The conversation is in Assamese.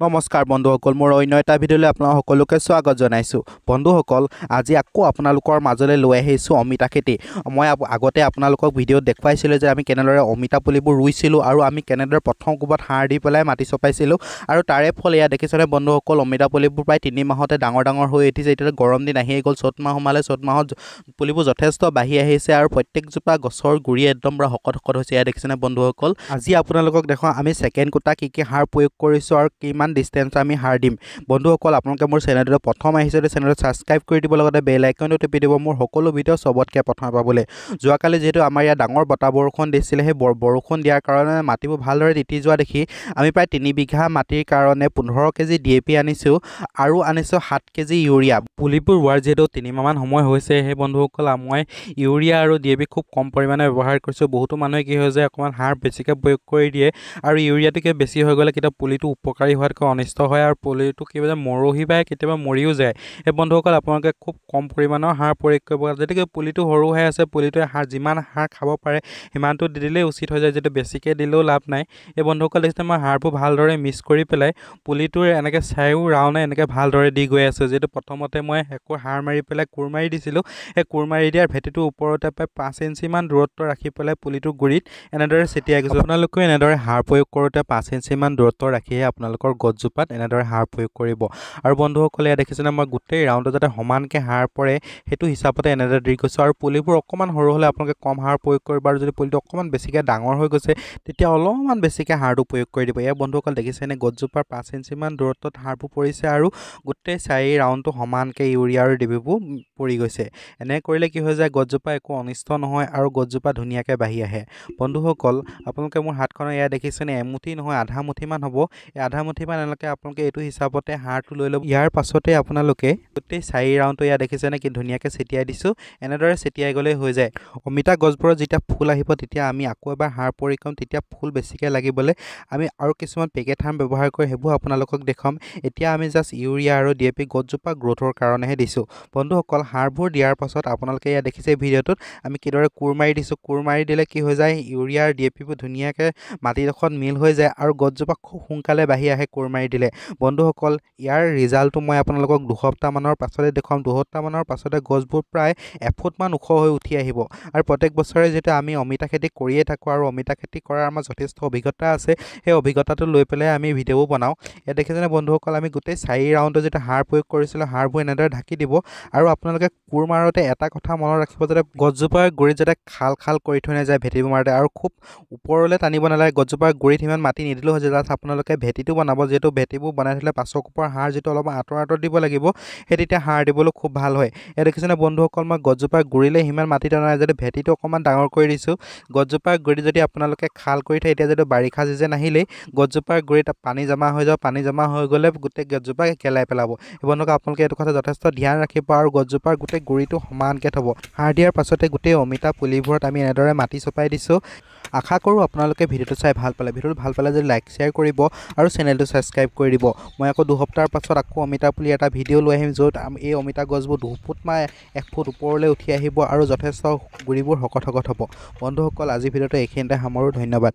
নমস্কাৰ বন্ধুসকল, মোৰ অন্য এটা ভিডিঅ'লৈ আপোনালোক সকলোকে স্বাগত জনাইছোঁ। বন্ধুসকল, আজি আকৌ আপোনালোকৰ মাজলৈ লৈ আহিছোঁ অমিতা খেতি। মই আগতে আপোনালোকক ভিডিঅ'ত দেখুৱাইছিলোঁ যে আমি কেনেদৰে অমিতা পুলিবোৰ ৰুইছিলোঁ আৰু আমি কেনেদৰে প্ৰথম কোবত সাৰ দি পেলাই মাটি চপাইছিলোঁ আৰু তাৰে ফল এয়া দেখিছেনে বন্ধুসকল, অমিতা পুলিবোৰ প্ৰায় 3 মাহতে ডাঙৰ হৈ উঠিছে। এতিয়া গৰম দিন আহিয়ে গ'ল, চ'ত মাহ সোমালে। চ'ত মাহত পুলিবোৰ যথেষ্ট বাঢ়ি আহিছে আৰু প্ৰত্যেকজোপা গছৰ গুৰি একদম পুৰা শকত হৈছে। এয়া দেখিছেনে বন্ধুসকল, আজি আপোনালোকক দেখুৱাম আমি ছেকেণ্ড কোটা কি সাৰ প্ৰয়োগ কৰিছোঁ আৰু কিমান ডিষ্টেঞ্চ আমি সাৰ দিম। বন্ধুসকল, আপোনালোকে মোৰ চেনেলটো প্ৰথম আহিছে যদি চেনেলটো ছাবস্ক্ৰাইব কৰি দিব, লগতে বেল আইকনটো টিপি দিব মোৰ সকলো ভিডিঅ' চবতকৈ প্ৰথমে পাবলৈ। যোৱাকালি যিহেতু আমাৰ ইয়াত ডাঙৰ বতাহ বৰষুণ দিছিলে, সেই বৰষুণ দিয়াৰ কাৰণে মাটিবোৰ ভালদৰে তিতি যোৱা দেখি আমি প্ৰায় 3 বিঘা মাটিৰ কাৰণে 15 কেজি DAP আনিছোঁ আৰু আনিছোঁ 7 কেজি ইউৰিয়া। পুলিবোৰ ৰোৱাৰ যিহেতু 3 মাহমান সময় হৈছে, সেই বন্ধুসকল মই ইউৰিয়া আৰু DAP খুব কম পৰিমাণে ব্যৱহাৰ কৰিছোঁ। বহুতো মানুহে কি হৈ যায়, অকণমান সাৰ বেছিকৈ প্ৰয়োগ কৰি দিয়ে আৰু ইউৰিয়াটোকে বেছি হৈ গ'লে কেতিয়াবা পুলিটো উপকাৰী হোৱাতকৈ অনিষ্ট হয় আৰু পুলিটো কিবা মৰহি পায়, কেতিয়াবা মৰিও যায়। এই বন্ধুসকল, আপোনালোকে খুব কম পৰিমাণৰ সাৰ প্ৰয়োগ কৰিব। যদিকে পুলিটো সৰু হৈ আছে, পুলিটোৱে যিমান সাৰ খাব পাৰে সিমানটো দি দিলেই উচিত হৈ যায়, যিটো বেছিকৈ দিলেও লাভ নাই। এই বন্ধুসকল দেখিছে, মই সাৰবোৰ ভালদৰে মিক্স কৰি পেলাই পুলিটোৰ এনেকৈ চাৰিও ৰাউণ্ডে এনেকৈ ভালদৰে দি গৈ আছে। যিহেতু প্ৰথমতে মই একো সাৰ মাৰি পেলাই কোৰ মাৰি দিছিলোঁ, সেই কোৰ মাৰি দিয়াৰ ভেটিটোৰ ওপৰতে প্ৰায় 5 ইঞ্চিমান দূৰত্ব ৰাখি পেলাই পুলিটোৰ গুৰিত এনেদৰে ছটিয়াই গৈছোঁ। আপোনালোকেও এনেদৰে সাৰ প্ৰয়োগ কৰোঁতে 5 ইঞ্চিমান দূৰত্ব ৰাখিহে আপোনালোকৰ গছজোপাত এনেদৰে সাৰ প্ৰয়োগ কৰিব। আৰু বন্ধুসকলে ইয়াত দেখিছেনে, মই গোটেই ৰাউণ্ডত যাতে সমানকৈ সাৰ পৰে সেইটো হিচাপতে এনেদৰে দি গৈছোঁ। আৰু পুলিবোৰ অকণমান সৰু হ'লে আপোনালোকে কম সাৰ প্ৰয়োগ কৰিব, আৰু যদি পুলিটো অকণমান বেছিকৈ ডাঙৰ হৈ গৈছে তেতিয়া অলপমান বেছিকৈ সাৰটো প্ৰয়োগ কৰি দিব। এয়া বন্ধুসকল দেখিছেনে, গছজোপাৰ 5 ইঞ্চিমান দূৰত্বত সাৰবোৰ পৰিছে আৰু গোটেই 4 ৰাউণ্ডটো সমানকৈ ইউৰিয়া আৰু DAPবোৰ পৰি গৈছে। এনে কৰিলে কি হৈ যায়, গছজোপা একো অনিষ্ট নহয় আৰু গছজোপা ধুনীয়াকৈ বাঢ়ি আহে। বন্ধুসকল, আপোনালোকে মোৰ হাতখনৰ এয়া দেখিছেনে, এমুঠি নহয় আধা মুঠিমান হ'ব। এই আধা মুঠিমান এনেকৈ আপোনালোকে এইটো হিচাপতে সাৰটো লৈ ল'ব। ইয়াৰ পাছতে আপোনালোকে গোটেই 4 ৰাউণ্ডটো এয়া দেখিছেনে কি ধুনীয়াকৈ ছটিয়াই দিছোঁ। এনেদৰে ছটিয়াই গ'লেই হৈ যায়। অমিতা গছবোৰত যেতিয়া ফুল আহিব তেতিয়া আমি আকৌ এবাৰ সাৰ প্ৰয়োগ কৰিম। তেতিয়া ফুল বেছিকৈ লাগিবলৈ আমি আৰু কিছুমান পেকেট সাৰ ব্যৱহাৰ কৰি সেইবোৰ আপোনালোকক দেখুৱাম। এতিয়া আমি জাষ্ট ইউৰিয়া আৰু DAP গছজোপা গ্ৰ'থৰ কাৰণেহে দিছোঁ। বন্ধুসকল, সাৰবোৰ দিয়াৰ পাছত আপোনালোকে ইয়াত দেখিছে ভিডিঅ'টোত আমি কিদৰে কোৰ মাৰি দিছোঁ। কোৰ মাৰি দিলে কি হৈ যায়, ইউৰিয়া আৰু DAPবোৰ ধুনীয়াকৈ মাটিডোখৰত মিল হৈ যায় আৰু গছজোপা খুব সোনকালে বাঢ়ি আহে কোৰ মাৰি দিলে। বন্ধুসকল, ইয়াৰ ৰিজাল্টটো মই আপোনালোকক 2 সপ্তাহমানৰ পাছতে দেখুৱাম। 2 সপ্তাহমানৰ পাছতে গছবোৰ প্ৰায় এফুটমান ওখ হৈ উঠি আহিব। আৰু প্ৰত্যেক বছৰে যেতিয়া আমি অমিতা খেতি কৰিয়ে থাকোঁ আৰু অমিতা খেতি কৰাৰ আমাৰ যথেষ্ট অভিজ্ঞতা আছে, সেই অভিজ্ঞতাটো লৈ পেলাই আমি ভিডিঅ'বোৰ বনাওঁ। ইয়াত দেখিছেনে বন্ধুসকল, আমি গোটেই 4 ৰাউণ্ডত যেতিয়া সাৰ প্ৰয়োগ কৰিছিলোঁ, সাৰবোৰ এনেদৰে ঢাকি দিব। আৰু আপোনালোকে কোৰ মাৰোঁতে এটা কথা মনত ৰাখিব, যাতে গছজোপাৰ গুৰিত যাতে খাল কৰি থৈ নাযায় ভেটিবোৰ মাৰোঁতে, আৰু খুব ওপৰলৈ টানিব নালাগে। গছজোপাৰ গুৰিত সিমান মাটি নিদিলেও হৈ যায়। জাষ্ট আপোনালোকে ভেটিটো বনাব, যিহেতু ভেটিবোৰ বনাই থ'লে পাছৰ কোপৰ সাৰ যিটো অলপমান আঁতৰত দিব লাগিব, সেই তেতিয়া সাৰ দিবলৈ খুব ভাল হয়। ইয়াত দেখিছেনে বন্ধুসকল, মই গছজোপাৰ গুৰিলে সিমান মাটি টনা নাই, যদি ভেটিটো অকণমান ডাঙৰ কৰি দিছোঁ। গছজোপাৰ গুৰিত যদি আপোনালোকে খাল কৰি থয়, এতিয়া যদি বাৰিষা চিজন আহিলেই গছজোপাৰ গুৰিত পানী জমা হৈ যাব। পানী জমা হৈ গ'লে গোটেই গছজোপা গেলাই পেলাব। বন্ধুসকল, আপোনালোকে এইটো কথা যথেষ্ট ধ্যান ৰাখিব আৰু গছজোপাৰ গোটেই গুৰিটো সমানকৈ থ'ব। সাৰ দিয়াৰ পাছতে গোটেই অমিতা পুলিবোৰত আমি এনেদৰে মাটি চপাই দিছোঁ। আশা কৰোঁ আপোনালোকে ভিডিঅ'টো চাই ভাল পালে। ভিডিঅ'টো ভাল পালে যদি লাইক শ্বেয়াৰ কৰিব আৰু চেনেলটো ছাবস্ক্ৰাইব কৰি দিব। মই আকৌ 2 সপ্তাহৰ পাছত আকৌ অমিতা পুলি এটা ভিডিঅ' লৈ আহিম, য'ত এই অমিতা গছবোৰ 2 ফুট বা 1 ফুট ওপৰলৈ উঠি আহিব আৰু যথেষ্ট গুৰিবোৰ শকত হ'ব। বন্ধুসকল, আজি ভিডিঅ'টো এইখিনিতে সামৰোঁ। ধন্যবাদ।